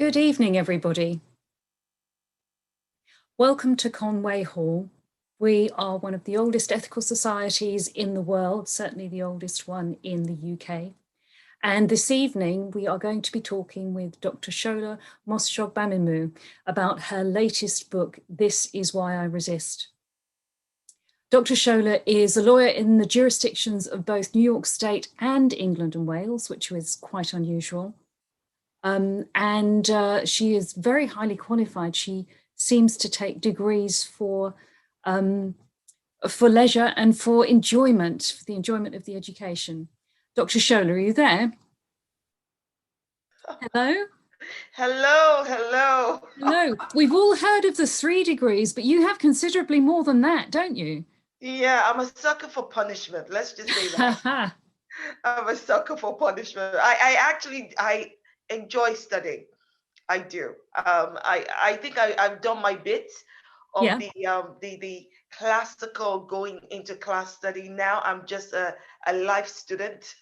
Good evening, everybody. Welcome to Conway Hall. We are one of the oldest ethical societies in the world, certainly the oldest one in the UK. And this evening, we are going to be talking with Dr. Shola Mos-Shogbamimu about her latest book, This Is Why I Resist. Dr. Shola is a lawyer in the jurisdictions of both New York State and England and Wales, which was quite unusual. She is very highly qualified. She seems to take degrees for leisure and for enjoyment, for the enjoyment of the education. Dr. Shola, are you there? Hello? Hello, hello. Hello. We've all heard of the 3 degrees, but you have considerably more than that, don't you? Yeah, I'm a sucker for punishment. Let's just say that. I'm a sucker for punishment. I enjoy studying. I do. I think I've done my bit of the classical going into class study. Now I'm just a life student.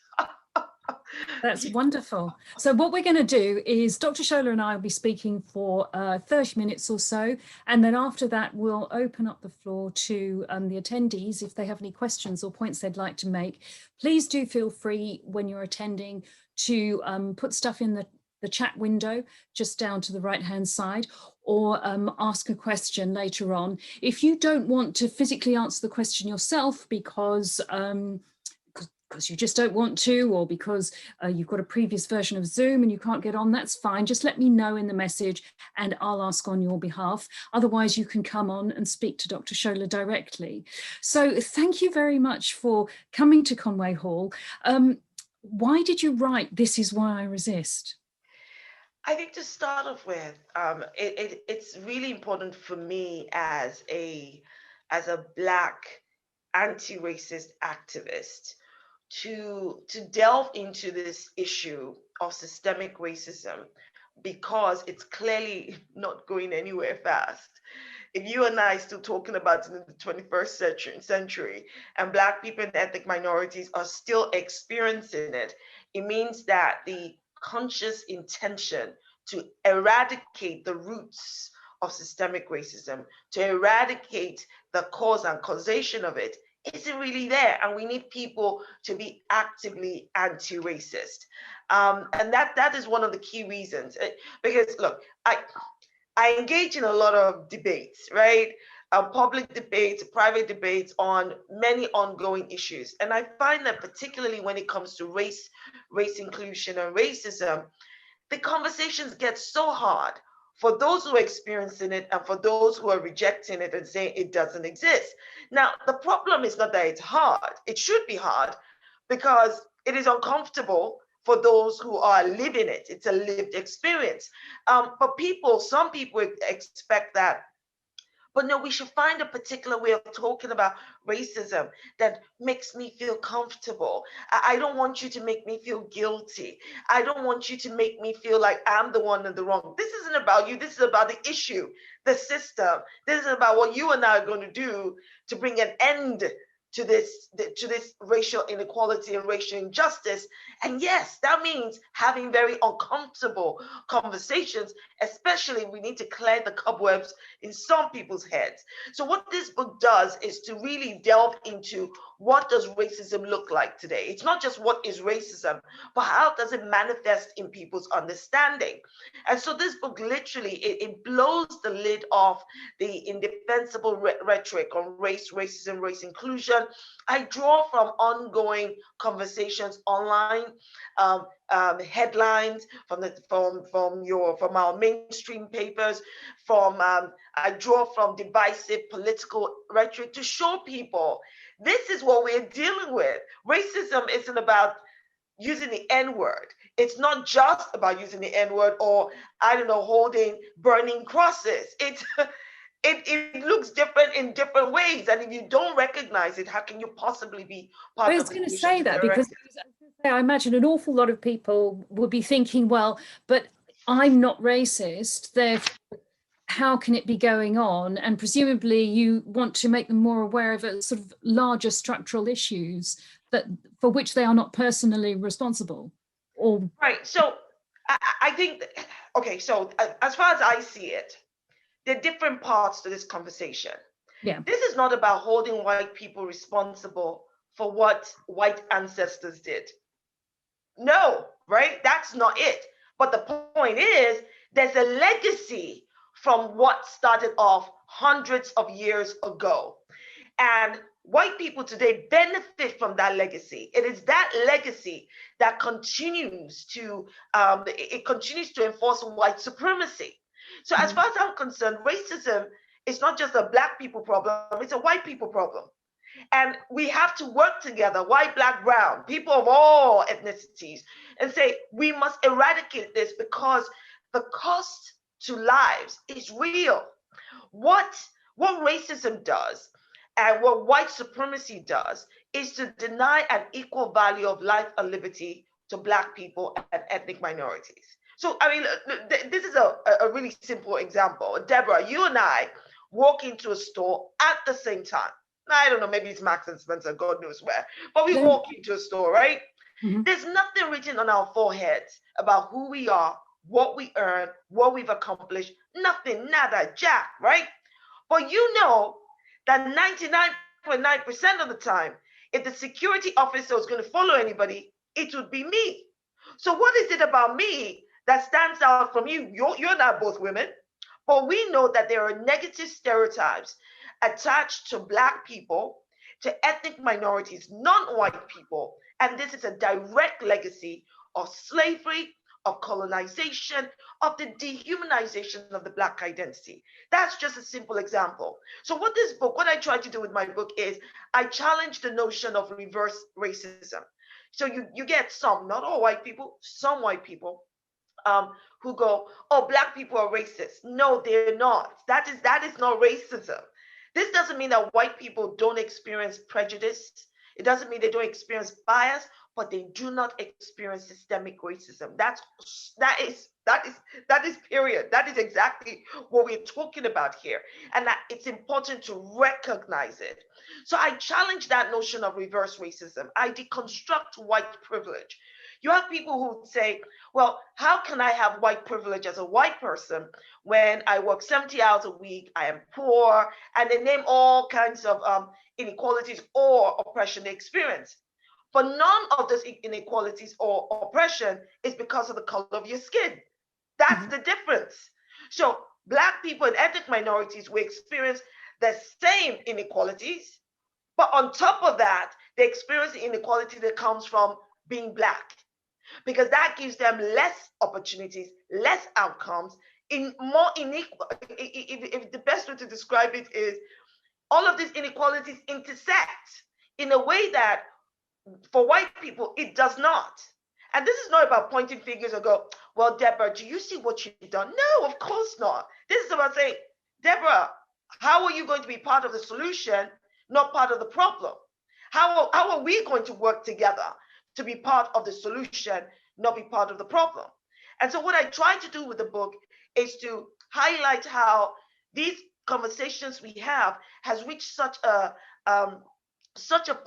That's wonderful. So what we're going to do is Dr. Shola and I will be speaking for 30 minutes or so. And then after that, we'll open up the floor to the attendees. If they have any questions or points they'd like to make, please do feel free when you're attending to put stuff in the chat window just down to the right-hand side, or ask a question later on. If you don't want to physically answer the question yourself because you just don't want to, or because you've got a previous version of Zoom and you can't get on, that's fine. Just let me know in the message and I'll ask on your behalf. Otherwise, you can come on and speak to Dr. Shola directly. So thank you very much for coming to Conway Hall. Why did you write This Is Why I Resist? I think to start off with, it's really important for me as a Black anti-racist activist to delve into this issue of systemic racism, because it's clearly not going anywhere fast. If you and I are still talking about it in the 21st century and Black people and ethnic minorities are still experiencing it, it means that the conscious intention to eradicate the roots of systemic racism, to eradicate the cause and causation of it, isn't really there. And we need people to be actively anti-racist. And that is one of the key reasons. Because look, I engage in a lot of debates, right? Public debates, private debates on many ongoing issues. And I find that particularly when it comes to race inclusion and racism, the conversations get so hard for those who are experiencing it and for those who are rejecting it and saying it doesn't exist. Now, the problem is not that it's hard. It should be hard because it is uncomfortable for those who are living it. It's a lived experience. But some people expect that. But no, we should find a particular way of talking about racism that makes me feel comfortable. I don't want you to make me feel guilty. I don't want you to make me feel like I'm the one in the wrong. This isn't about you. This is about the issue, the system. This is about what you and I are going to do to bring an end to this racial inequality and racial injustice. And yes, that means having very uncomfortable conversations, especially we need to clear the cobwebs in some people's heads. So what this book does is to really delve into what does racism look like today. It's not just what is racism, but how does it manifest in people's understanding. And so this book literally, it blows the lid off the indefensible rhetoric on race, racism, race inclusion. I draw from ongoing conversations online, headlines from our mainstream papers, I draw from divisive political rhetoric to show people this is what we're dealing with. Racism isn't about using the N-word. It's not just about using the N-word or, I don't know, holding burning crosses. It looks different in different ways. And if you don't recognize it, how can you possibly be part of it? I was going to say that because I imagine an awful lot of people would be thinking, well, but I'm not racist, therefore how can it be going on? And presumably you want to make them more aware of a sort of larger structural issues for which they are not personally responsible. Right. So I think okay, so as far as I see it, there are different parts to this conversation. Yeah. This is not about holding white people responsible for what white ancestors did. No, right? That's not it. But the point is, there's a legacy from what started off hundreds of years ago. And white people today benefit from that legacy. It is that legacy that continues to it continues to enforce white supremacy. So as far as I'm concerned, racism is not just a black people problem, it's a white people problem. And we have to work together, white, black, brown, people of all ethnicities, and say we must eradicate this because the cost to lives is real. What racism does and what white supremacy does is to deny an equal value of life and liberty to black people and ethnic minorities. So, I mean, this is a really simple example. Deborah, you and I walk into a store at the same time. I don't know, maybe it's Marks and Spencer, God knows where, but we walk into a store, right? There's nothing written on our foreheads about who we are, what we earn, what we've accomplished, nothing, nada, jack, right? But you know that 99.9% of the time, if the security officer was going to follow anybody, it would be me. So what is it about me that stands out from you? You're not both women, but we know that there are negative stereotypes attached to black people, to ethnic minorities, non-white people. And this is a direct legacy of slavery, of colonization, of the dehumanization of the black identity. That's just a simple example. So what I try to do with my book is I challenge the notion of reverse racism. So you get some, not all white people, some white people who go, oh, black people are racist. No, they're not. That is not racism. This doesn't mean that white people don't experience prejudice. It doesn't mean they don't experience bias, but they do not experience systemic racism. That is period. That is exactly what we're talking about here. And that it's important to recognize it. So I challenge that notion of reverse racism. I deconstruct white privilege. You have people who say, well, how can I have white privilege as a white person when I work 70 hours a week, I am poor, and they name all kinds of inequalities or oppression they experience. But none of those inequalities or oppression is because of the color of your skin. That's the difference. So black people and ethnic minorities will experience the same inequalities, but on top of that, they experience the inequality that comes from being black, because that gives them less opportunities, less outcomes, in more unequal. If the best way to describe it is all of these inequalities intersect in a way that for white people, it does not. And this is not about pointing fingers and go, well, Deborah, do you see what you've done? No, of course not. This is about saying, Deborah, how are you going to be part of the solution, not part of the problem? How are we going to work together to be part of the solution, not be part of the problem? And so what I try to do with the book is to highlight how these conversations we have has reached such a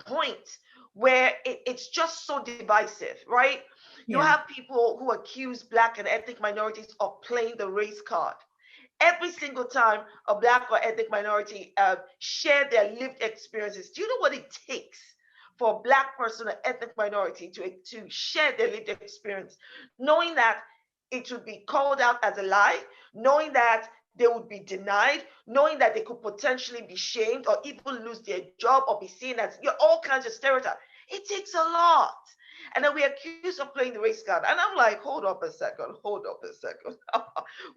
point where it's just so divisive, right? You have people who accuse black and ethnic minorities of playing the race card. Every single time a black or ethnic minority share their lived experiences, do you know what it takes for a black person or ethnic minority to share their lived experience, knowing that it would be called out as a lie, knowing that they would be denied, knowing that they could potentially be shamed or even lose their job or be seen as all kinds of stereotypes. It takes a lot. And then we're accused of playing the race card. And I'm like, hold up a second.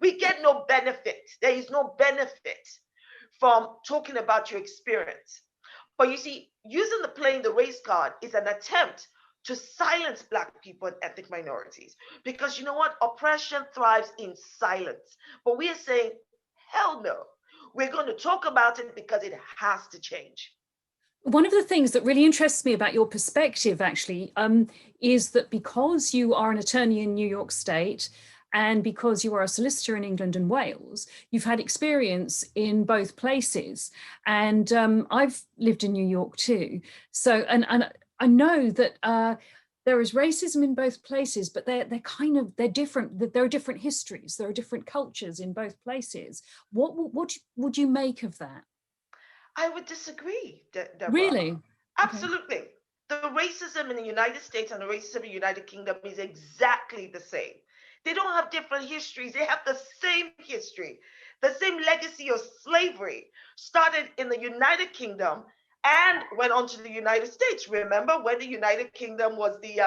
We get no benefit. There is no benefit from talking about your experience. But you see, using the playing the race card is an attempt to silence black people and ethnic minorities. Because you know what? Oppression thrives in silence. But we are saying, hell no. We're going to talk about it because it has to change. One of the things that really interests me about your perspective, actually, is that because you are an attorney in New York State and because you are a solicitor in England and Wales, you've had experience in both places. And I've lived in New York too. So, and I know that there is racism in both places, but they're different. There are different histories. There are different cultures in both places. What would you make of that? I would disagree, Deborah. Really? Okay. Absolutely. The racism in the United States and the racism in the United Kingdom is exactly the same. They don't have different histories. They have the same history. The same legacy of slavery started in the United Kingdom and went on to the United States. Remember when the United Kingdom was the,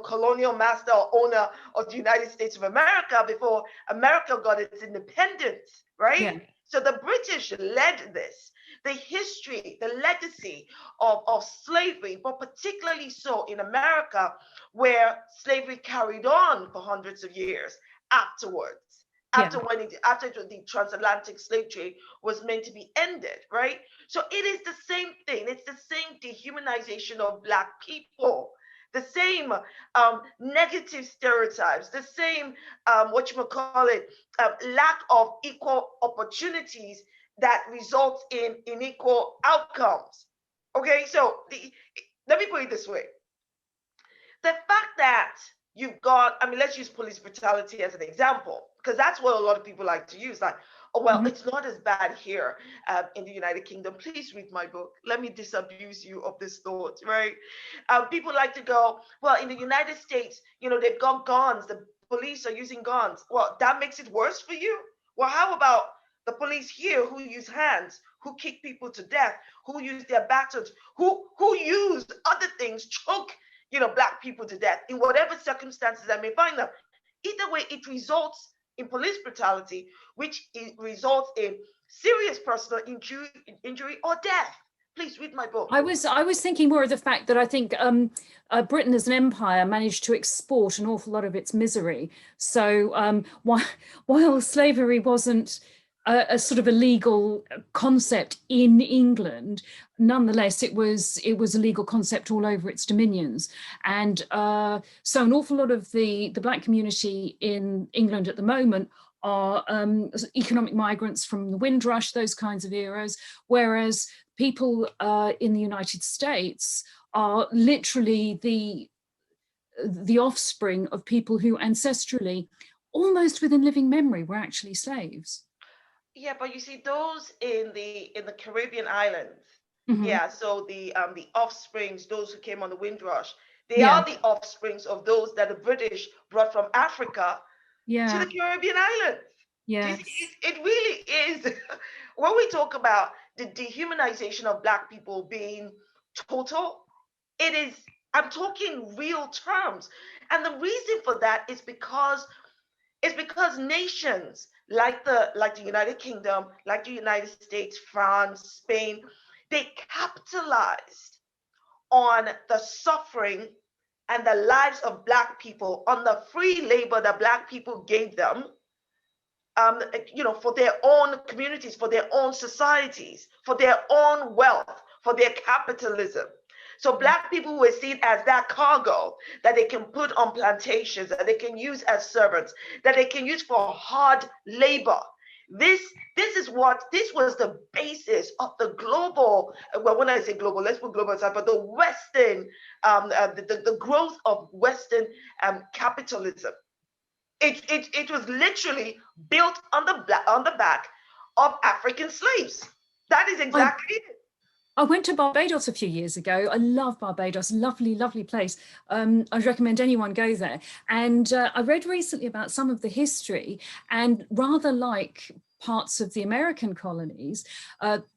colonial master or owner of the United States of America before America got its independence, right? Yeah. So the British led this. The history, the legacy of slavery, but particularly so in America, where slavery carried on for hundreds of years afterwards, after the transatlantic slave trade was meant to be ended, right? So it is the same thing. It's the same dehumanization of Black people, the same negative stereotypes, the same lack of equal opportunities that results in unequal outcomes. Okay, so let me put it this way. The fact that you've got, let's use police brutality as an example, because that's what a lot of people like to use. Like, oh, well, it's not as bad here in the United Kingdom. Please read my book. Let me disabuse you of this thought, right? People like to go, well, in the United States, they've got guns. The police are using guns. Well, that makes it worse for you? Well, how about the police here who use hands, who kick people to death, who use their batons, who use other things, choke, Black people to death in whatever circumstances that may find them. Either way, it results in police brutality, which results in serious personal injury or death. Please read my book. I was thinking more of the fact that I think Britain as an empire managed to export an awful lot of its misery. So while slavery wasn't a sort of a legal concept in England, nonetheless, it was a legal concept all over its dominions. And so an awful lot of the Black community in England at the moment are economic migrants from the Windrush, those kinds of eras, whereas people in the United States are literally the offspring of people who ancestrally, almost within living memory, were actually slaves. Yeah, but you see, those in the Caribbean islands, so the offsprings, those who came on the Windrush, they are the offsprings of those that the British brought from Africa to the Caribbean islands. Yes. It really is. When we talk about the dehumanization of Black people being total, I'm talking real terms. And the reason for that is because nations like the United Kingdom, like the United States, France, Spain, they capitalized on the suffering and the lives of Black people, on the free labor that Black people gave them, for their own communities, for their own societies, for their own wealth, for their capitalism. So Black people were seen as that cargo that they can put on plantations, that they can use as servants, that they can use for hard labor. This was the basis of the global, well, when I say global, let's put global aside, but the Western, the growth of Western capitalism. It was literally built on the back of African slaves. That is exactly it. I went to Barbados a few years ago. I love Barbados, lovely, lovely place. I'd recommend anyone go there. And I read recently about some of the history, and rather like parts of the American colonies,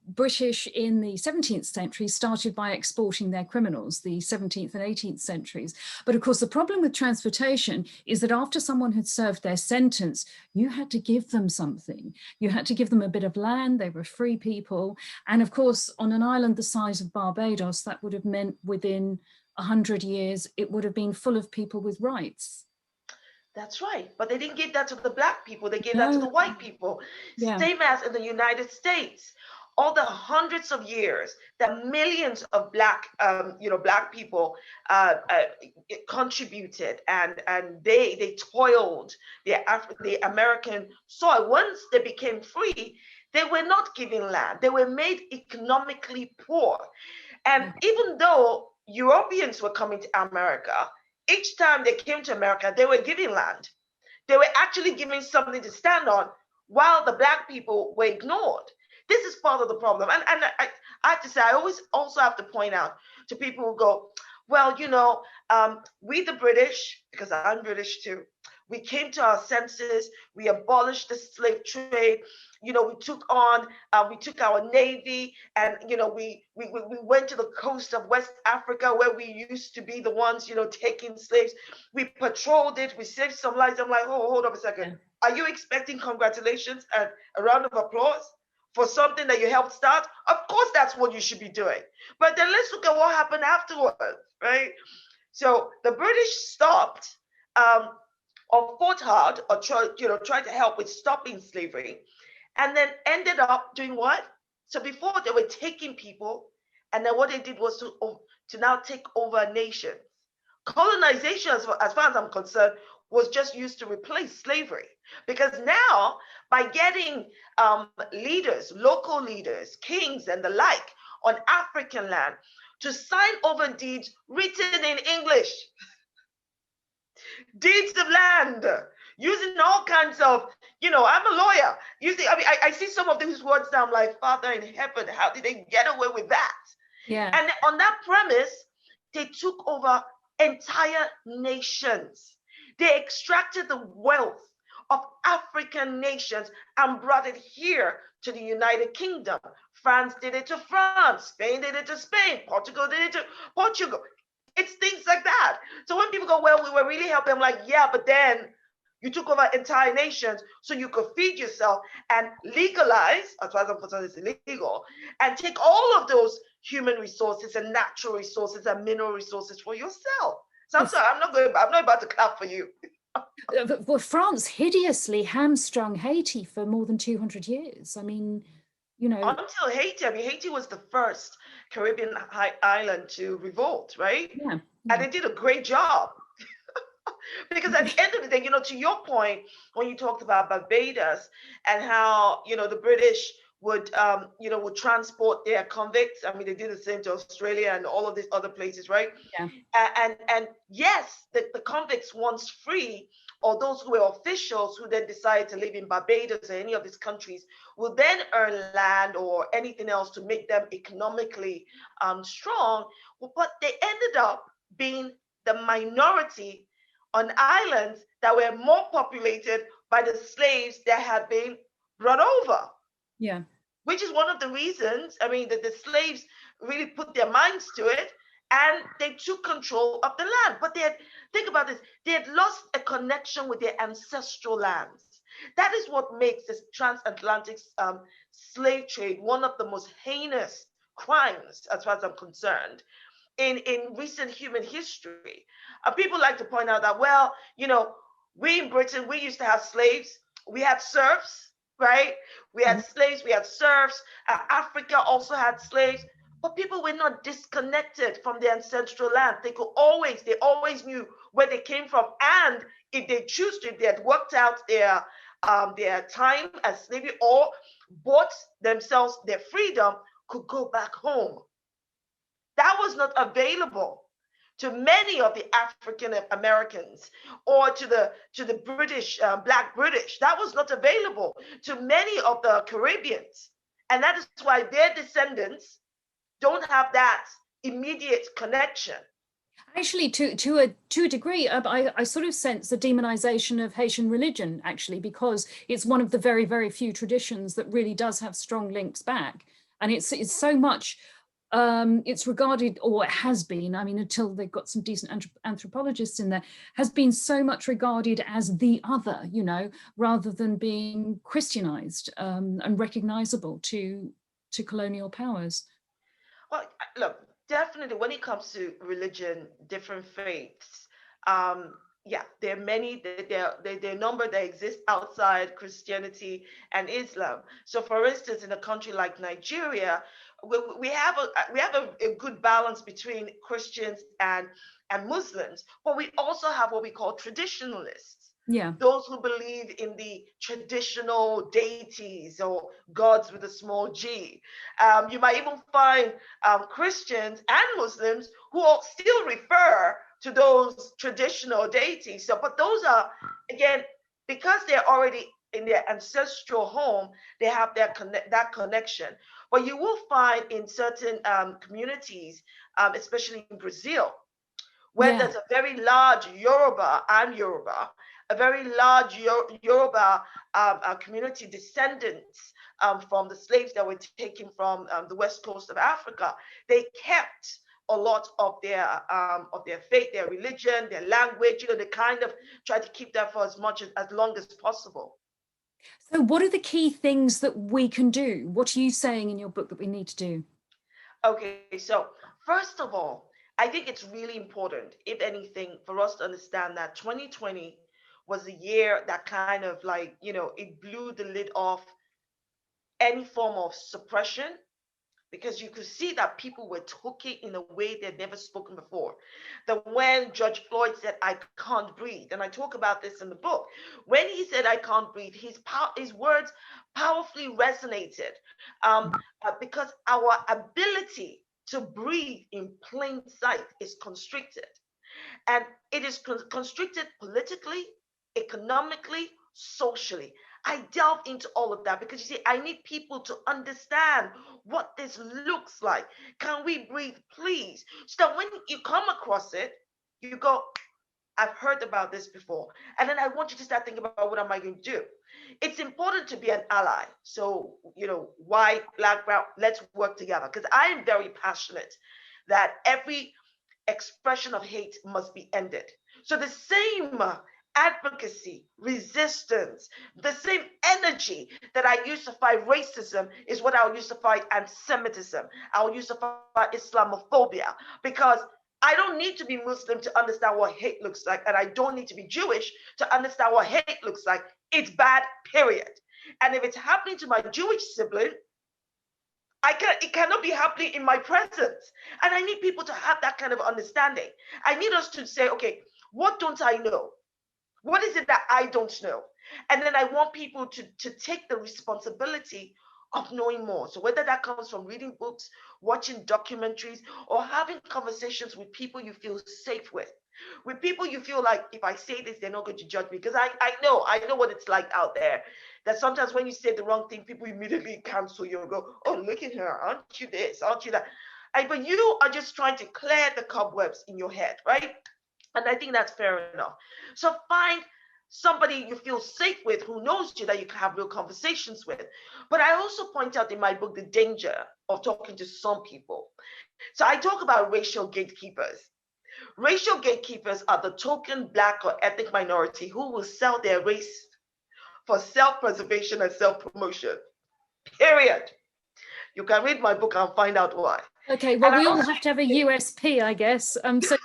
British in the 17th century started by exporting their criminals, the 17th and 18th centuries. But of course, the problem with transportation is that after someone had served their sentence, you had to give them something. You had to give them a bit of land. They were free people. And of course, on an island the size of Barbados, that would have meant within 100 years, it would have been full of people with rights. That's right. But they didn't give that to the Black people. They gave that to the white people. Same as in the United States. All the hundreds of years that millions of Black people contributed and they toiled the American soil. Once they became free, they were not given land. They were made economically poor. And even though Europeans were coming to America, each time they came to America, they were giving land. They were actually giving something to stand on while the Black people were ignored. This is part of the problem. And I have to say, I always also have to point out to people who go, well, we the British, because I'm British too, we came to our senses, we abolished the slave trade, we took our navy, and we went to the coast of West Africa where we used to be the ones taking slaves. We patrolled it, we saved some lives. I'm like, oh, hold up a second. Are you expecting congratulations and a round of applause for something that you helped start? Of course that's what you should be doing. But then let's look at what happened afterwards, right? So the British stopped or fought hard or tried to help with stopping slavery, and then ended up doing what? So before they were taking people, and then what they did was to now take over nations. Colonization, as far as I'm concerned, was just used to replace slavery, because now by getting leaders, local leaders, kings and the like on African land to sign over deeds written in English, deeds of land, using all kinds of, I'm a lawyer. I see some of these words now, I'm like, Father in heaven, how did they get away with that? Yeah. And on that premise, they took over entire nations. They extracted the wealth of African nations and brought it here to the United Kingdom. France did it to France, Spain did it to Spain, Portugal did it to Portugal. It's things like that. So when people go, well, we were really helping, I'm like, yeah, but then you took over entire nations so you could feed yourself and legalize, as far as I'm concerned, it's illegal, and take all of those human resources and natural resources and mineral resources for yourself. So I'm sorry, I'm not about to clap for you. Well, France hideously hamstrung Haiti for more than 200 years. I mean, until Haiti. I mean, Haiti was the first Caribbean island to revolt, right? Yeah. And they did a great job. Because at the end of the day, to your point, when you talked about Barbados and how, the British would transport their convicts. I mean, they did the same to Australia and all of these other places, right? Yeah. And yes, the convicts, once free, or those who were officials who then decided to live in Barbados or any of these countries, will then earn land or anything else to make them economically strong. But they ended up being the minority on islands that were more populated by the slaves that had been brought over. Yeah. Which is one of the reasons, I mean, that the slaves really put their minds to it and they took control of the land. But think about this, they had lost a connection with their ancestral lands. That is what makes this transatlantic slave trade one of the most heinous crimes, as far as I'm concerned, in recent human history. People like to point out that, well, we in Britain, we used to have slaves, we had serfs, right? We had slaves, we had serfs. Africa also had slaves, but people were not disconnected from their ancestral land. They always knew where they came from, and if they choose to, if they had worked out their time as slavery or bought themselves their freedom, could go back home. That was not available to many of the African Americans or to the British, Black British. That was not available to many of the Caribbeans. And that is why their descendants don't have that immediate connection. Actually, to a degree, I sort of sense the demonization of Haitian religion, actually, because it's one of the very, very few traditions that really does have strong links back. And it's so much... it's regarded, or it has been, I mean, until they've got some decent anthropologists in there, has been so much regarded as the other, rather than being Christianized and recognizable to colonial powers. Well, look, definitely when it comes to religion, different faiths, yeah, there are many, there are a number that exist outside Christianity and Islam. So for instance, in a country like Nigeria, we have a good balance between Christians and Muslims, but we also have what we call traditionalists. Yeah. Those who believe in the traditional deities or gods with a small g. You might even find Christians and Muslims who all still refer to those traditional deities. So, but those are, again, because they're already in their ancestral home, they have that connection. But you will find in certain communities, especially in Brazil, where there's a very large Yoruba, I'm Yoruba, a very large Yoruba community, descendants from the slaves that were taken from the west coast of Africa. They kept a lot of their faith, their religion, their language. They kind of try to keep that for as long as possible. So what are the key things that we can do? What are you saying in your book that we need to do? Okay, so first of all, I think it's really important, if anything, for us to understand that 2020 was a year that kind of like, it blew the lid off any form of suppression, because you could see that people were talking in a way they'd never spoken before. That when George Floyd said, "I can't breathe," and I talk about this in the book, when he said, "I can't breathe," his words powerfully resonated, because our ability to breathe in plain sight is constricted. And it is constricted politically, economically, socially. I delve into all of that because, you see, I need people to understand what this looks like. Can we breathe, please? So that when you come across it, you go, I've heard about this before. And then I want you to start thinking about, what am I going to do? It's important to be an ally. So, white, black, brown, let's work together. Because I am very passionate that every expression of hate must be ended. So the same advocacy, resistance, the same energy that I use to fight racism is what I'll use to fight anti-Semitism. I'll use to fight Islamophobia, because I don't need to be Muslim to understand what hate looks like, and I don't need to be Jewish to understand what hate looks like. It's bad, period. And if it's happening to my Jewish sibling, it cannot be happening in my presence. And I need people to have that kind of understanding. I need us to say, okay, what don't I know? What is it that I don't know? And then I want people to take the responsibility of knowing more. So whether that comes from reading books, watching documentaries, or having conversations with people you feel safe with people you feel like, if I say this, they're not going to judge me. Because I know what it's like out there, that sometimes when you say the wrong thing, people immediately cancel you and go, oh, look at her, aren't you this, aren't you that? But you are just trying to clear the cobwebs in your head, right? And I think that's fair enough. So find somebody you feel safe with, who knows you, that you can have real conversations with. But I also point out in my book the danger of talking to some people. So I talk about racial gatekeepers. Racial gatekeepers are the token Black or ethnic minority who will sell their race for self-preservation and self-promotion, period. You can read my book and find out why. Okay, well, we all have to have a USP, I guess. So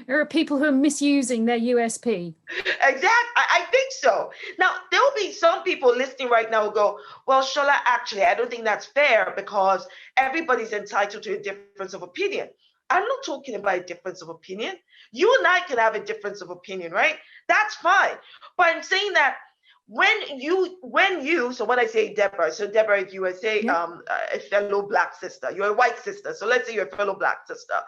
there are people who are misusing their USP. Exactly, I think so. Now, there will be some people listening right now who go, well, Shola, actually, I don't think that's fair, because everybody's entitled to a difference of opinion. I'm not talking about a difference of opinion. You and I can have a difference of opinion, right? That's fine. But I'm saying that so when I say Deborah, so Deborah, if you were say a fellow Black sister, you're a white sister, so let's say you're a fellow Black sister,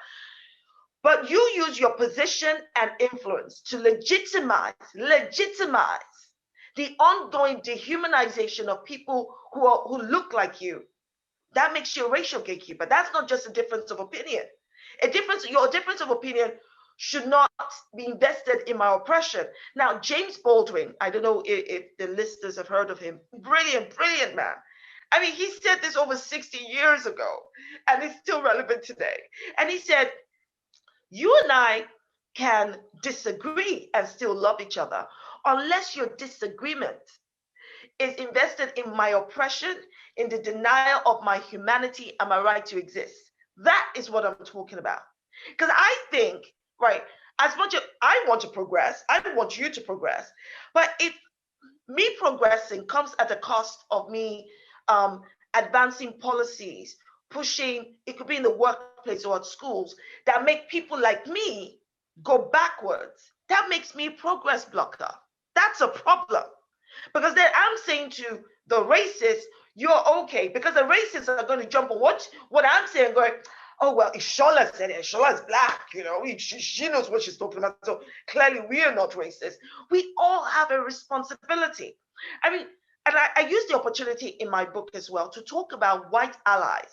but you use your position and influence to legitimize the ongoing dehumanization of people who look like you. That makes you a racial gatekeeper. That's not just a difference of opinion. Your difference of opinion should not be invested in my oppression. Now, James Baldwin, I don't know if the listeners have heard of him. Brilliant man. I mean, he said this over 60 years ago, and it's still relevant today. And he said, you and I can disagree and still love each other, unless your disagreement is invested in my oppression, in the denial of my humanity and my right to exist. That is what I'm talking about. Because I think, right, as much as I want to progress, I want you to progress, but if me progressing comes at the cost of me advancing policies, pushing, it could be in the workplace or at schools, that make people like me go backwards, that makes me a progress blocker. That's a problem. Because then I'm saying to the racists, you're okay. Because the racists are going to jump on what I'm saying, going, oh, well, if Shola said it, Shola is black, she knows what she's talking about. So clearly we are not racist. We all have a responsibility. I mean, and I use the opportunity in my book as well to talk about white allies.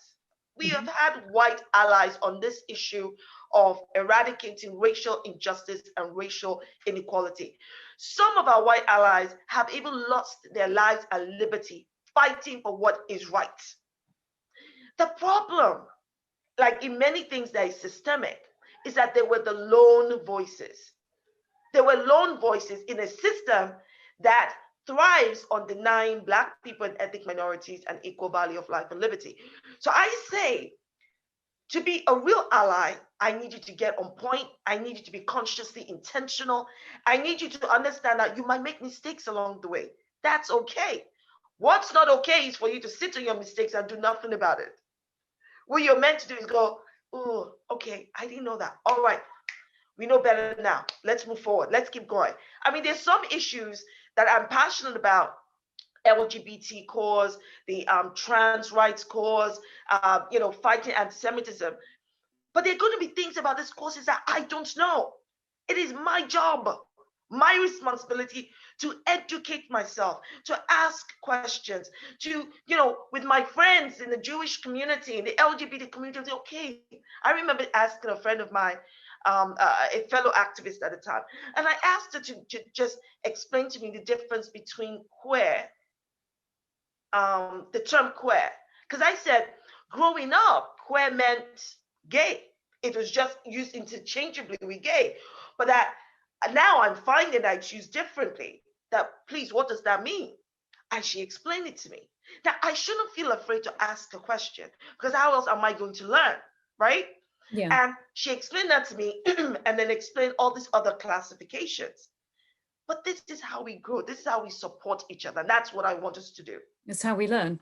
We have had white allies on this issue of eradicating racial injustice and racial inequality. Some of our white allies have even lost their lives and liberty fighting for what is right. The problem, like in many things that is systemic, is that they were the lone voices. They were lone voices in a system that thrives on denying Black people and ethnic minorities an equal value of life and liberty. So I say, to be a real ally, I need you to get on point. I need you to be consciously intentional. I need you to understand that you might make mistakes along the way. That's okay. What's not okay is for you to sit on your mistakes and do nothing about it. What you're meant to do is go, oh, okay, I didn't know that. All right, we know better now. Let's move forward. Let's keep going. I mean, there's some issues that I'm passionate about. LGBT cause, the trans rights cause, fighting anti-Semitism. But there are going to be things about these causes that I don't know. It is my job, my responsibility to educate myself, to ask questions, to, with my friends in the Jewish community, in the LGBT community, okay. I remember asking a friend of mine, a fellow activist at the time, and I asked her to just explain to me the difference between queer, the term queer, because I said, growing up, queer meant gay. It was just used interchangeably with gay. But that now I'm finding that it's used differently. That, please, what does that mean? And she explained it to me. That I shouldn't feel afraid to ask a question, because how else am I going to learn, right? Yeah. And she explained that to me and then explained all these other classifications. But this is how we grow. This is how we support each other. And that's what I want us to do. It's how we learn.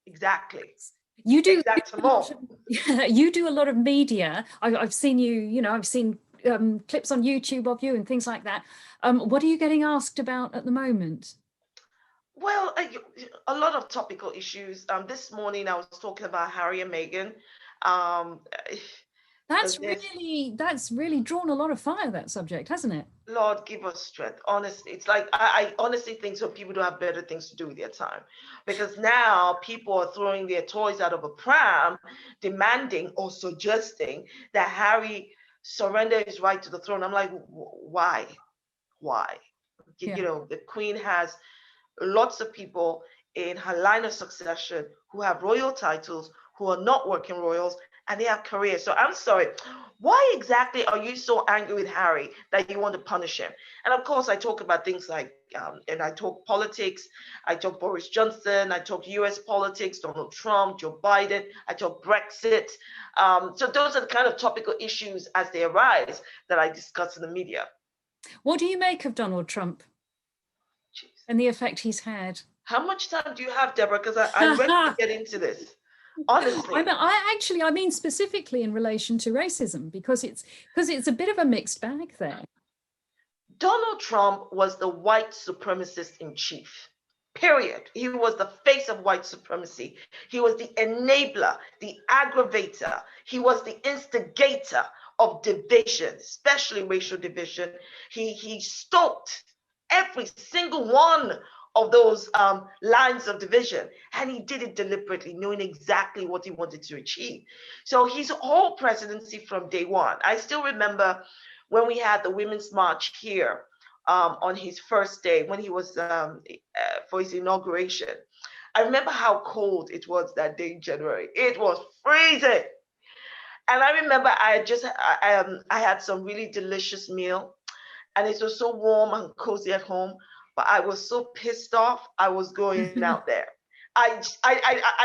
Exactly. You do. You do a lot of media. I've seen you. I've seen clips on YouTube of you and things like that. What are you getting asked about at the moment? Well, a lot of topical issues. This morning I was talking about Harry and Meghan. That's really drawn a lot of fire, that subject, hasn't it? Lord, give us strength. Honestly, it's like I honestly think so. People don't have better things to do with their time, because now people are throwing their toys out of a pram, demanding or suggesting that Harry surrender his right to the throne. I'm like, why? Yeah. The Queen has lots of people in her line of succession who have royal titles, who are not working royals, and they have careers. So I'm sorry, why exactly are you so angry with Harry that you want to punish him? And of course, I talk about things like, and I talk politics, I talk Boris Johnson, I talk US politics, Donald Trump, Joe Biden, I talk Brexit. So those are the kind of topical issues as they arise that I discuss in the media. What do you make of Donald Trump and the effect he's had? How much time do you have, Deborah? Because I'm ready to get into this. Honestly, I mean specifically in relation to racism, because it's a bit of a mixed bag there. Donald Trump was the white supremacist in chief, period. He was the face of white supremacy. He was the enabler, the aggravator. He was the instigator of division, especially racial division. He stoked every single one of those lines of division, and he did it deliberately, knowing exactly what he wanted to achieve. So his whole presidency from day one, I still remember when we had the Women's March here on his first day, when he was for his inauguration. I remember how cold it was that day in January. It was freezing. And I remember I had some really delicious meal, and it was so warm and cozy at home. But I was so pissed off, I was going out there. I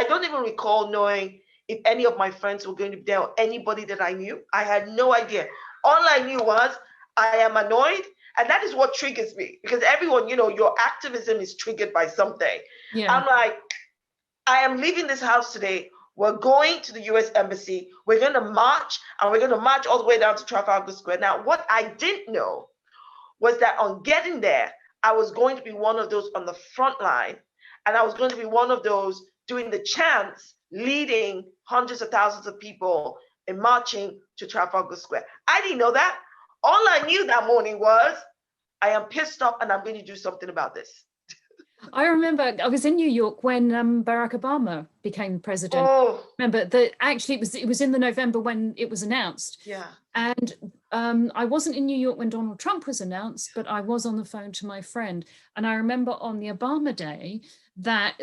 don't even recall knowing if any of my friends were going to be there or anybody that I knew. I had no idea. All I knew was I am annoyed, and that is what triggers me, because everyone, your activism is triggered by something. Yeah. I'm like, I am leaving this house today. We're going to the US Embassy. We're going to march, and we're going to march all the way down to Trafalgar Square. Now, what I didn't know was that on getting there, I was going to be one of those on the front line, and I was going to be one of those doing the chants, leading hundreds of thousands of people in marching to Trafalgar Square. I didn't know that. All I knew that morning was, I am pissed off and I'm going to do something about this. I remember I was in New York when Barack Obama became president. Oh, Remember that actually it was in the November when it was announced. yeah. And I wasn't in New York when Donald Trump was announced, but I was on the phone to my friend. And I remember on the Obama day that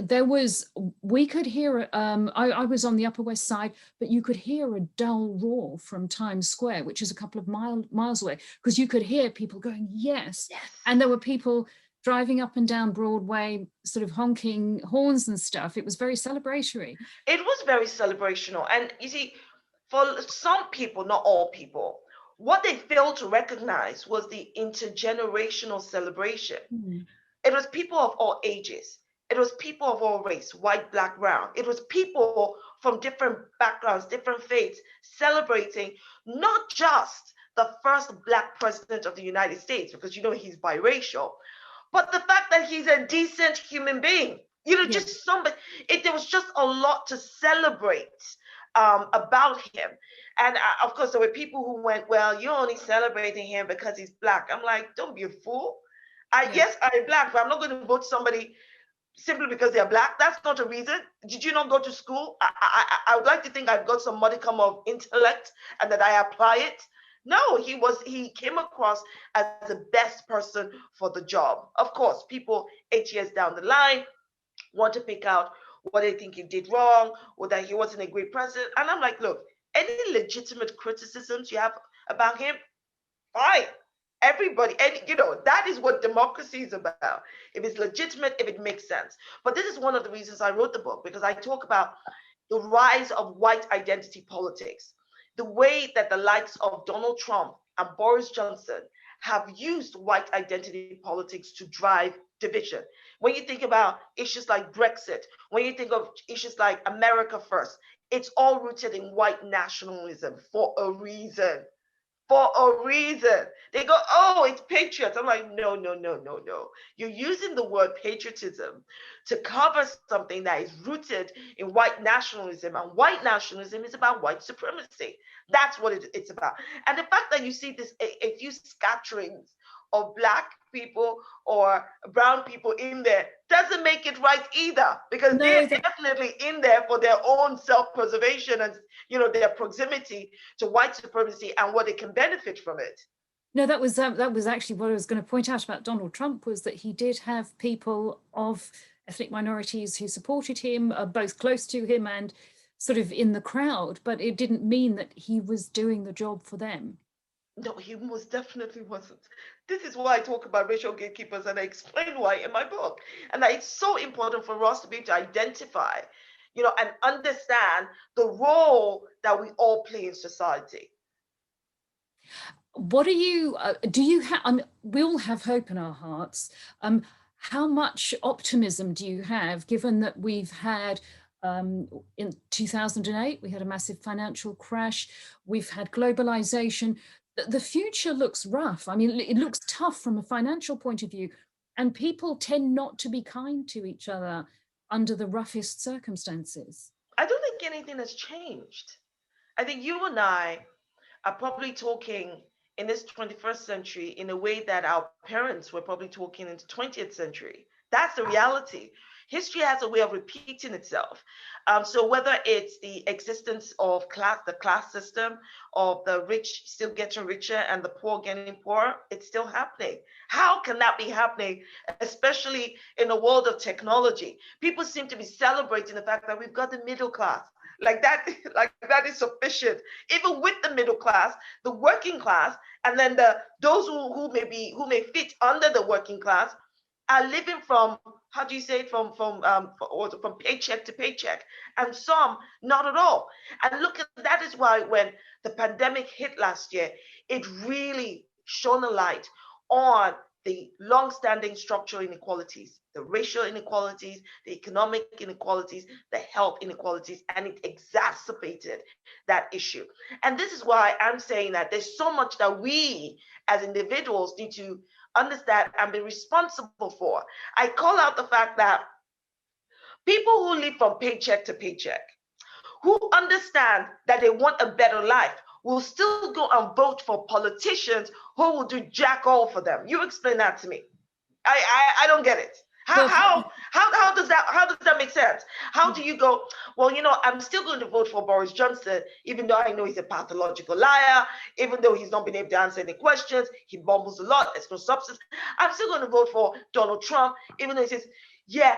we could hear, I was on the Upper West Side, but you could hear a dull roar from Times Square, which is a couple of miles away, because you could hear people going, yes. And there were people driving up and down Broadway, sort of honking horns and stuff. It was very celebratory. It was very celebrational. And you see, for some people, not all people, what they failed to recognize was the intergenerational celebration. It was people of all ages. It was people of all race, white, black, brown. It was people from different backgrounds, different faiths, celebrating not just the first Black president of the United States, because he's biracial, but the fact that he's a decent human being. Just somebody. There was just a lot to celebrate about him. And of course, there were people who went, well, you're only celebrating him because he's Black. I'm like, don't be a fool. Yes, I'm Black, but I'm not going to vote somebody simply because they're Black. That's not a reason. Did you not go to school? I would like to think I've got some modicum of intellect and that I apply it. No, he came across as the best person for the job. Of course, people 8 years down the line want to pick out what they think he did wrong or that he wasn't a great president. And I'm like, look, any legitimate criticisms you have about him, fine. Everybody, that is what democracy is about. If it's legitimate, if it makes sense. But this is one of the reasons I wrote the book, because I talk about the rise of white identity politics, the way that the likes of Donald Trump and Boris Johnson have used white identity politics to drive division. When you think about issues like Brexit, when you think of issues like America First, it's all rooted in white nationalism for a reason. For a reason. They go, oh, it's patriots. I'm like, no. You're using the word patriotism to cover something that is rooted in white nationalism. And white nationalism is about white supremacy. That's what it's about. And the fact that you see this, a few scatterings of Black people or brown people in there doesn't make it right either, because they're definitely in there for their own self-preservation and their proximity to white supremacy and what they can benefit from it. No, that was actually what I was going to point out about Donald Trump, was that he did have people of ethnic minorities who supported him, both close to him and sort of in the crowd, but it didn't mean that he was doing the job for them. No, he most definitely wasn't. This is why I talk about racial gatekeepers, and I explain why in my book. And that it's so important for us to be able to identify, and understand the role that we all play in society. What do you have? We all have hope in our hearts. How much optimism do you have, given that we've had in 2008, we had a massive financial crash. We've had globalization. The future looks rough. I mean, it looks tough from a financial point of view, and people tend not to be kind to each other under the roughest circumstances. I don't think anything has changed. I think you and I are probably talking in this 21st century in a way that our parents were probably talking in the 20th century. That's the reality. History has a way of repeating itself. So whether it's the existence of the class system, of the rich still getting richer and the poor getting poorer, it's still happening. How can that be happening, especially in a world of technology? People seem to be celebrating the fact that we've got the middle class. Like that is sufficient. Even with the middle class, the working class, and then those who may fit under the working class are living from, how do you say it, from paycheck to paycheck, and some not at all. And look, that is why when the pandemic hit last year, it really shone a light on the long-standing structural inequalities, the racial inequalities, the economic inequalities, the health inequalities, and it exacerbated that issue. And this is why I'm saying that there's so much that we as individuals need to understand and be responsible for. I call out the fact that people who live from paycheck to paycheck, who understand that they want a better life, will still go and vote for politicians who will do jack all for them. You explain that to me. I don't get it. How does that make sense? How do you go, well, I'm still going to vote for Boris Johnson, even though I know he's a pathological liar, even though he's not been able to answer any questions, he mumbles a lot, there's no substance. I'm still going to vote for Donald Trump, even though he says, yeah,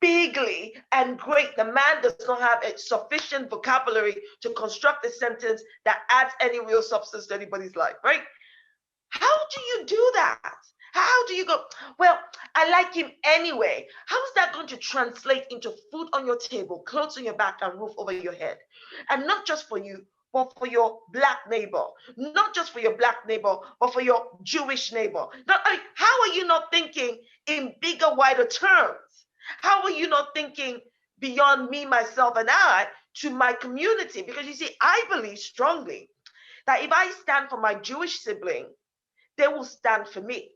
bigly and great. The man does not have a sufficient vocabulary to construct a sentence that adds any real substance to anybody's life, right? How do you do that? How do you go, well, I like him anyway? How is that going to translate into food on your table, clothes on your back, and roof over your head? And not just for you, but for your Black neighbor. Not just for your Black neighbor, but for your Jewish neighbor. How are you not thinking in bigger, wider terms? How are you not thinking beyond me, myself, and I to my community? Because you see, I believe strongly that if I stand for my Jewish sibling, they will stand for me.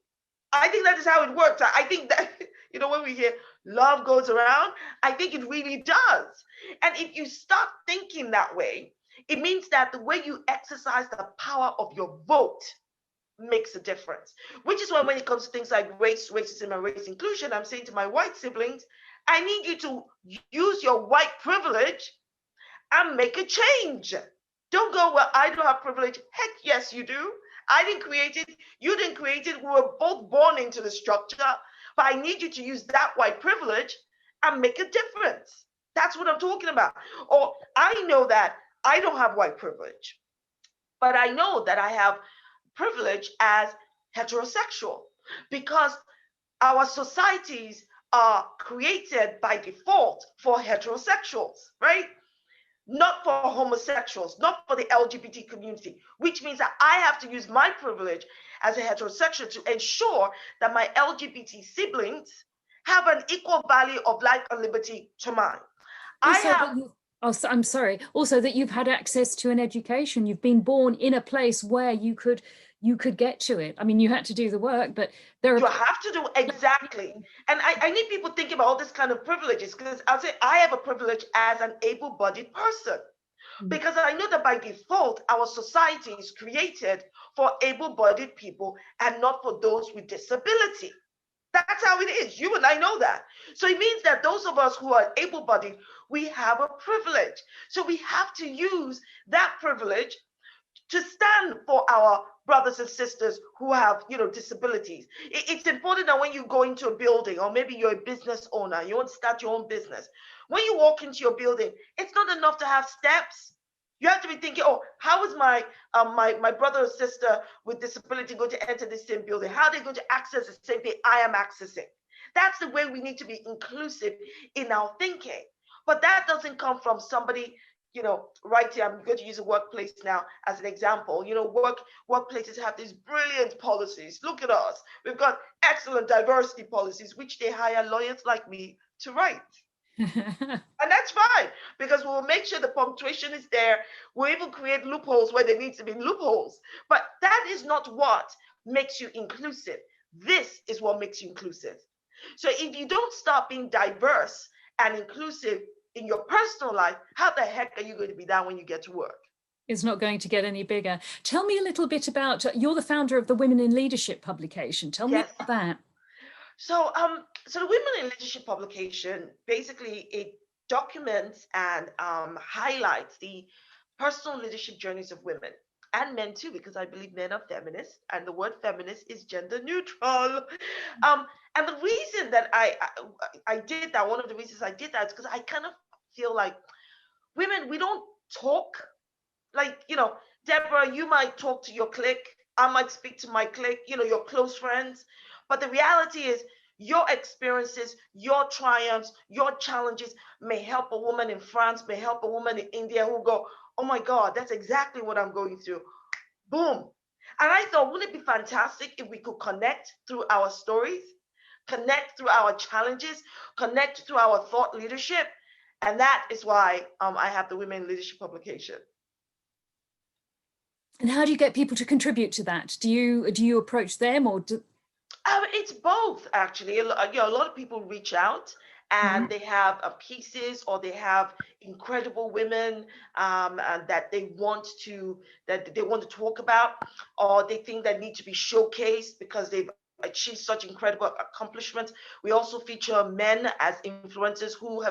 I think that is how it works. I think that, when we hear love goes around, I think it really does. And if you start thinking that way, it means that the way you exercise the power of your vote makes a difference. Which is why when it comes to things like race, racism, and race inclusion, I'm saying to my white siblings, I need you to use your white privilege and make a change. Don't go, well, I don't have privilege. Heck yes, you do. I didn't create it. You didn't create it. We were both born into the structure. But I need you to use that white privilege and make a difference. That's what I'm talking about. Or I know that I don't have white privilege, but I know that I have privilege as heterosexual because our societies are created by default for heterosexuals, right? Not for homosexuals, not for the LGBT community, which means that I have to use my privilege as a heterosexual to ensure that my LGBT siblings have an equal value of life and liberty to mine. I'm sorry. Also, that you've had access to an education. You've been born in a place where you could get to it. I mean, you had to do the work, but you have to do exactly. And I need people thinking about all this kind of privileges, because I'll say I have a privilege as an able-bodied person, because I know that by default, our society is created for able-bodied people and not for those with disability. That's how it is. You and I know that. So it means that those of us who are able-bodied, we have a privilege. So we have to use that privilege to stand for our brothers and sisters who have, disabilities. It's important that when you go into a building, or maybe you're a business owner, you want to start your own business. When you walk into your building, it's not enough to have steps. You have to be thinking, oh, how is my brother or sister with disability going to enter the same building? How are they going to access the same thing I am accessing? That's the way we need to be inclusive in our thinking. But that doesn't come from somebody, right here. I'm going to use a workplace now as an example. Workplaces have these brilliant policies. Look at us. We've got excellent diversity policies, which they hire lawyers like me to write. And that's fine, because we'll make sure the punctuation is there. We'll even create loopholes where there needs to be loopholes. But that is not what makes you inclusive. This is what makes you inclusive. So if you don't start being diverse and inclusive in your personal life, how the heck are you going to be that when you get to work? It's not going to get any bigger. Tell me a little bit about, you're the founder of the Women in Leadership publication. Tell me about that. So the Women in Leadership publication, basically it documents and highlights the personal leadership journeys of women and men too, because I believe men are feminists, and the word feminist is gender neutral. And the reason that I did that, one of the reasons I did that is because I kind of feel like women, we don't talk. Like, Deborah, you might talk to your clique. I might speak to my clique, your close friends. But the reality is your experiences, your triumphs, your challenges may help a woman in France, may help a woman in India who go, oh my God, that's exactly what I'm going through. Boom. And I thought, wouldn't it be fantastic if we could connect through our stories, connect through our challenges, connect through our thought leadership? And that is why I have the Women in Leadership publication. And how do you get people to contribute to that? Do you approach them, or It's both, actually. A lot of people reach out and they have pieces, or they have incredible women that they want to talk about, or they think that need to be showcased because they've achieved such incredible accomplishments. We also feature men as influencers who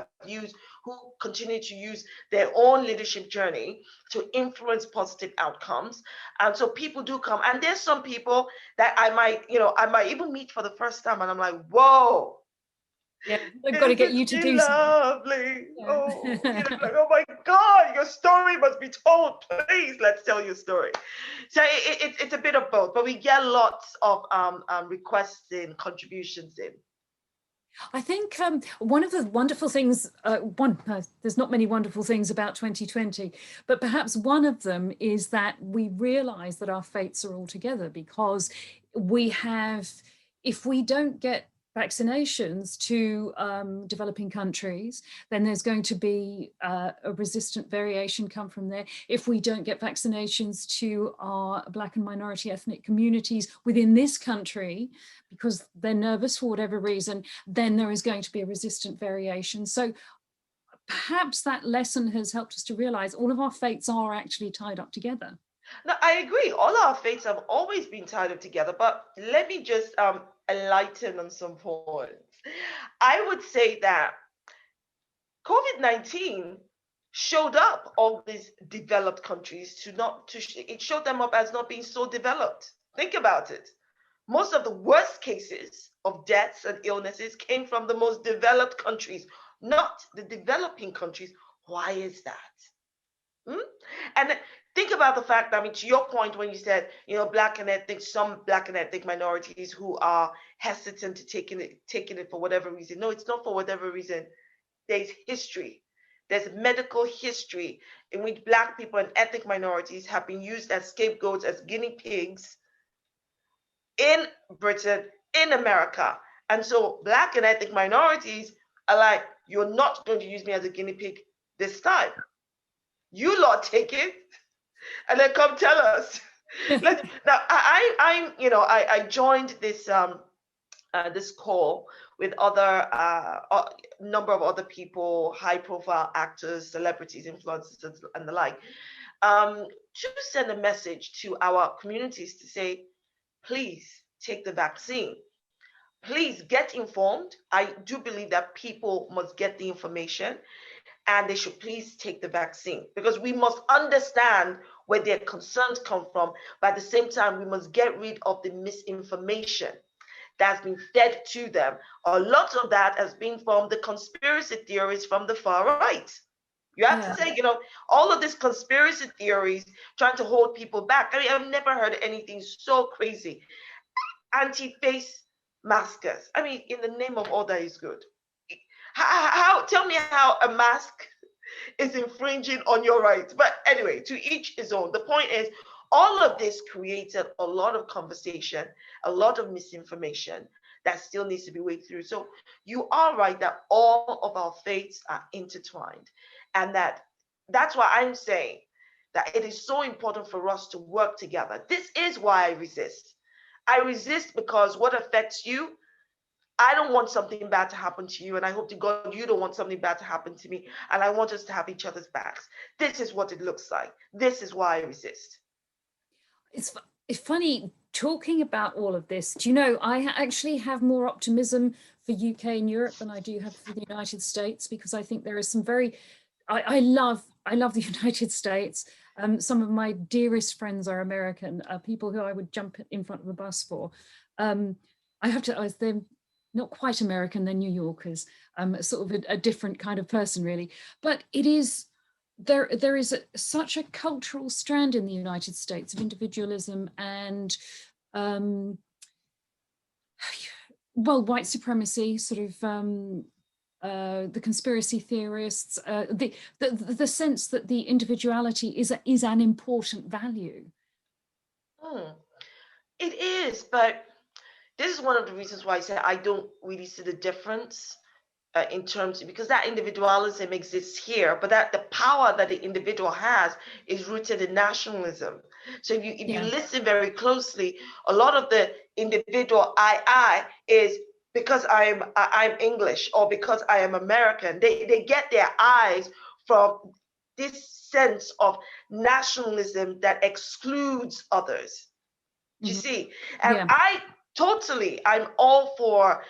continue to use their own leadership journey to influence positive outcomes. And so people do come, and there's some people that I might even meet for the first time, and I'm like, whoa. Yeah, they've got to get you to do lovely. Yeah. Oh, like, oh my God, your story must be told. Please, let's tell your story. So it's a bit of both, but we get lots of requests and contributions in. I think one of the wonderful things, there's not many wonderful things about 2020, but perhaps one of them is that we realize that our fates are all together, because if we don't get vaccinations to developing countries, then there's going to be a resistant variation come from there. If we don't get vaccinations to our Black and minority ethnic communities within this country, because they're nervous for whatever reason, then there is going to be a resistant variation. So perhaps that lesson has helped us to realize all of our fates are actually tied up together. No, I agree. All our fates have always been tied up together, but let me just enlighten on some points. I would say that COVID-19 showed up all these developed countries it showed them up as not being so developed. Think about it. Most of the worst cases of deaths and illnesses came from the most developed countries, not the developing countries. Why is that? And think about the fact, to your point when you said, some Black and ethnic minorities who are hesitant to taking it for whatever reason. No, it's not for whatever reason. There's history. There's medical history in which Black people and ethnic minorities have been used as scapegoats, as guinea pigs in Britain, in America. And so Black and ethnic minorities are like, you're not going to use me as a guinea pig this time. You lot take it, and then come tell us. Now, I joined this this call with other number of other people, high-profile actors, celebrities, influencers, and the like, to send a message to our communities to say, please take the vaccine. Please get informed. I do believe that people must get the information, and they should please take the vaccine, because we must understand where their concerns come from. But at the same time, we must get rid of the misinformation that's been fed to them. A lot of that has been from the conspiracy theories from the far right. You have to say, all of these conspiracy theories trying to hold people back. I've never heard anything so crazy. Anti-face maskers. In the name of all that is good. Tell me how a mask is infringing on your rights. But anyway, to each his own. The point is, all of this created a lot of conversation, a lot of misinformation that still needs to be waded through. So you are right that all of our fates are intertwined, and that's why I'm saying that it is so important for us to work together. This is why I resist. I resist because what affects you, I don't want something bad to happen to you, and I hope to God you don't want something bad to happen to me, and I want us to have each other's backs. This is what it looks like. This is why I resist. It's funny talking about all of this. Do you know, I actually have more optimism for UK and Europe than I do have for the United States, because I think there is some I love the United States. Some of my dearest friends are American, people who I would jump in front of a bus for. They're not quite American, they're New Yorkers, sort of a different kind of person, really. But it is, there is such a cultural strand in the United States of individualism and, white supremacy, sort of, the conspiracy theorists, the sense that the individuality is an important value. is, but this is one of the reasons why I say I don't really see the difference in terms, because that individualism exists here, but that the power that the individual has is rooted in nationalism. So if you listen very closely, a lot of the individual I is because I'm English or because I am American. They get their eyes from this sense of nationalism that excludes others. Do you see? And I'm all for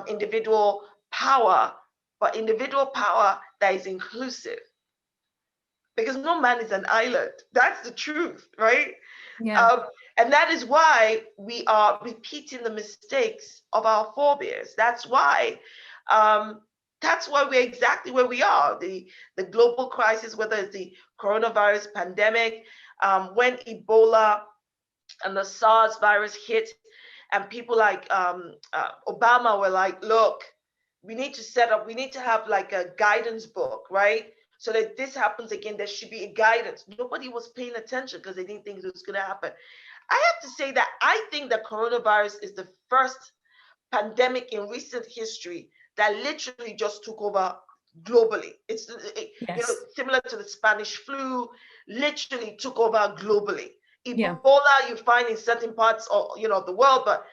individual power, but individual power that is inclusive. Because no man is an island. That's the truth, right? Yeah. And that is why we are repeating the mistakes of our forebears. That's why we're exactly where we are. The global crisis, whether it's the coronavirus pandemic, when Ebola and the SARS virus hit, and people like Obama were like, look, we need to have like a guidance book, right? So that this happens again, there should be a guidance. Nobody was paying attention because they didn't think it was going to happen. I have to say that I think that coronavirus is the first pandemic in recent history that literally just took over globally. It's similar to the Spanish flu, literally took over globally. Ebola you find in certain parts of the world, but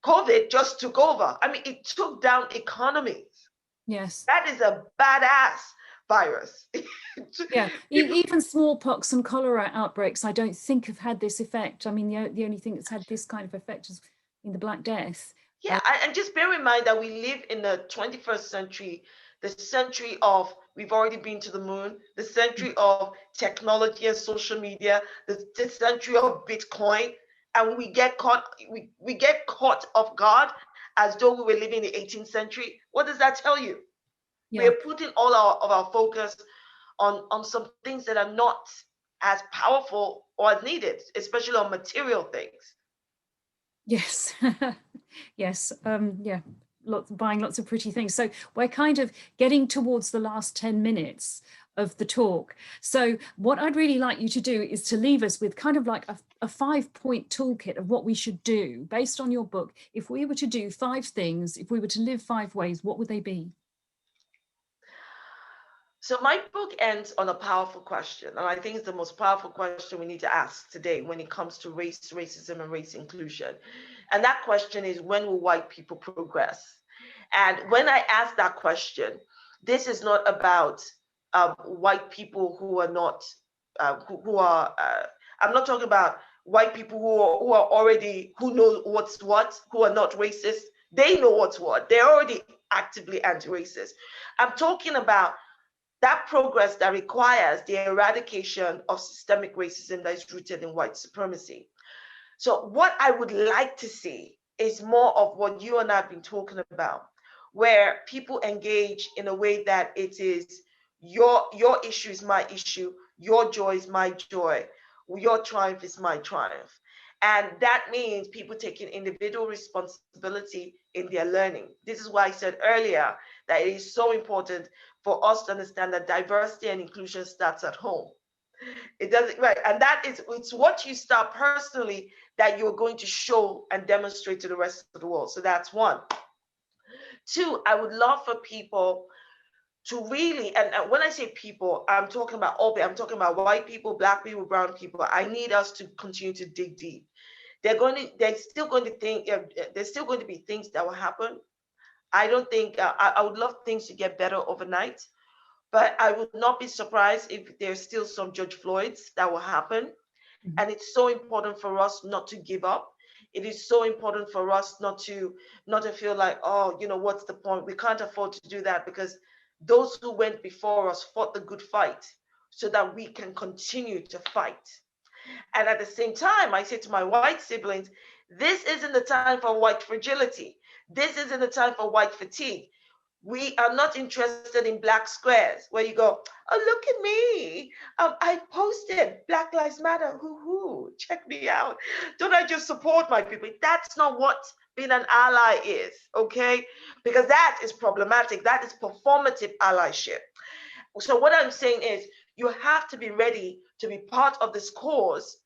COVID just took over. I mean, it took down economies. Yes. That is a badass virus. Yeah, even smallpox and cholera outbreaks, I don't think have had this effect. I mean, the only thing that's had this kind of effect is in the Black Death. Yeah, and just bear in mind that we live in the 21st century, the century of we've already been to the moon, the century of technology and social media, the century of Bitcoin, and we get caught off guard as though we were living in the 18th century. What does that tell you? We are putting all of our focus on some things that are not as powerful or as needed, especially on material things. Yes. Yes. Buying lots of pretty things. So we're kind of getting towards the last 10 minutes of the talk. So what I'd really like you to do is to leave us with kind of like a 5-point toolkit of what we should do based on your book. If we were to do 5 things, if we were to live 5 ways, what would they be? So my book ends on a powerful question, and I think it's the most powerful question we need to ask today when it comes to race, racism, and race inclusion. And that question is, when will white people progress? And when I ask that question, this is not about white people who are not, I'm not talking about white people who know what's what, who are not racist. They know what's what. They're already actively anti-racist. I'm talking about that progress that requires the eradication of systemic racism that is rooted in white supremacy. So what I would like to see is more of what you and I have been talking about, where people engage in a way that it is your issue is my issue, your joy is my joy, your triumph is my triumph. And that means people taking individual responsibility in their learning. This is why I said earlier that it is so important for us to understand that diversity and inclusion starts at home. It doesn't, right? And it's what you start personally that you're going to show and demonstrate to the rest of the world. So that's one. 2, I would love for people to really, and when I say people, I'm talking about all, I'm talking about white people, black people, brown people. I need us to continue to dig deep. There's still going to be things that will happen. I don't think, I would love things to get better overnight, but I would not be surprised if there's still some George Floyds that will happen. Mm-hmm. And it's so important for us not to give up. It is so important for us not to feel like, oh, what's the point? We can't afford to do that, because those who went before us fought the good fight so that we can continue to fight. And at the same time, I say to my white siblings, this isn't the time for white fragility. This isn't the time for white fatigue. We are not interested in black squares where you go, oh, look at me. I posted Black Lives Matter. Hoo-hoo, check me out. Don't I just support my people? That's not what being an ally is, okay? Because that is problematic. That is performative allyship. So what I'm saying is you have to be ready to be part of this cause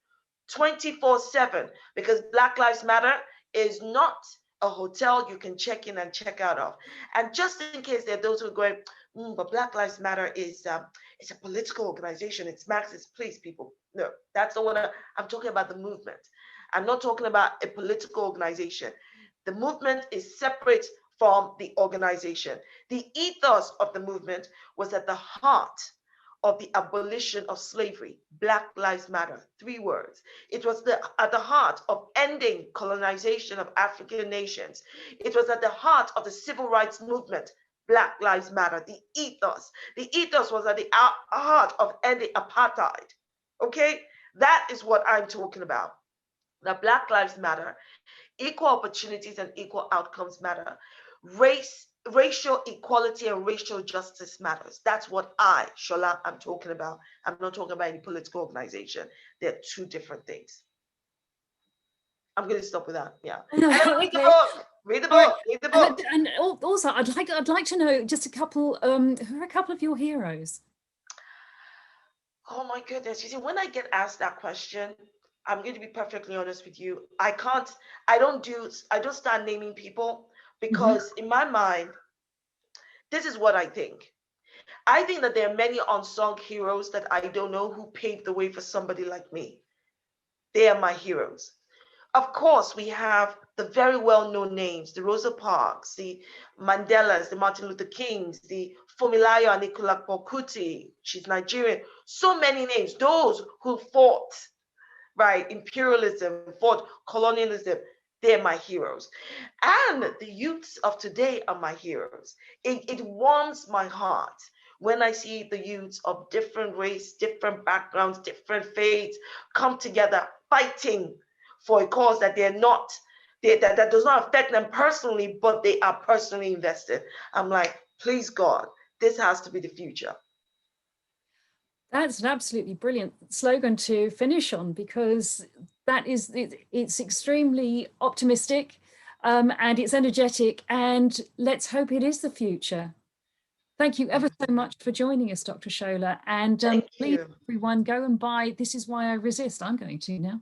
24/7, because Black Lives Matter is not a hotel you can check in and check out of. And just in case there are those who are going, but Black Lives Matter is it's a political organization, it's Marxist. Please, people, no, that's not what I'm talking about. The movement. I'm not talking about a political organization. The movement is separate from the organization. The ethos of the movement was at the heart of the abolition of slavery. Black Lives Matter, 3 words. It was at the heart of ending colonization of African nations. It was at the heart of the civil rights movement. Black Lives Matter, the ethos. The ethos was at the heart of ending apartheid. Okay, that is what I'm talking about. Now, Black Lives Matter, equal opportunities and equal outcomes matter. Racial equality and racial justice matters. That's what Shola, I'm talking about. I'm not talking about any political organization. They're 2 different things. I'm going to stop with that. Yeah. And read the book. Read the book. Read the book. And also, I'd like to know just a couple. Who are a couple of your heroes? Oh my goodness! You see, when I get asked that question, I'm going to be perfectly honest with you. I don't start naming people, because in my mind, this is what I think. I think that there are many unsung heroes that I don't know who paved the way for somebody like me. They are my heroes. Of course, we have the very well-known names, the Rosa Parks, the Mandelas, the Martin Luther Kings, the Funmilayo Anikulapo Kuti, she's Nigerian. So many names, those who fought, right, imperialism, fought colonialism. They're my heroes. And the youths of today are my heroes. It warms my heart when I see the youths of different race, different backgrounds, different faiths come together fighting for a cause that that does not affect them personally, but they are personally invested. I'm like, please God, this has to be the future. That's an absolutely brilliant slogan to finish on, because it's extremely optimistic, and it's energetic, and let's hope it is the future. Thank you ever so much for joining us, Dr. Shola. And please, everyone, go and buy This Is Why I Resist. I'm going to now.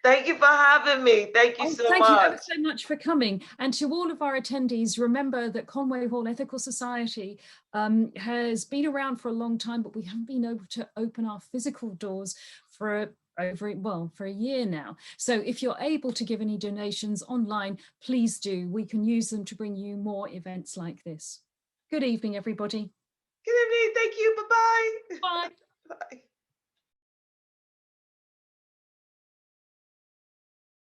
Thank you for having me. Thank you so much. Thank you ever so much for coming. And to all of our attendees, remember that Conway Hall Ethical Society has been around for a long time, but we haven't been able to open our physical doors for a year now. So if you're able to give any donations online, please do. We can use them to bring you more events like this. Good evening, everybody. Good evening. Thank you. Bye-bye. Bye. Bye.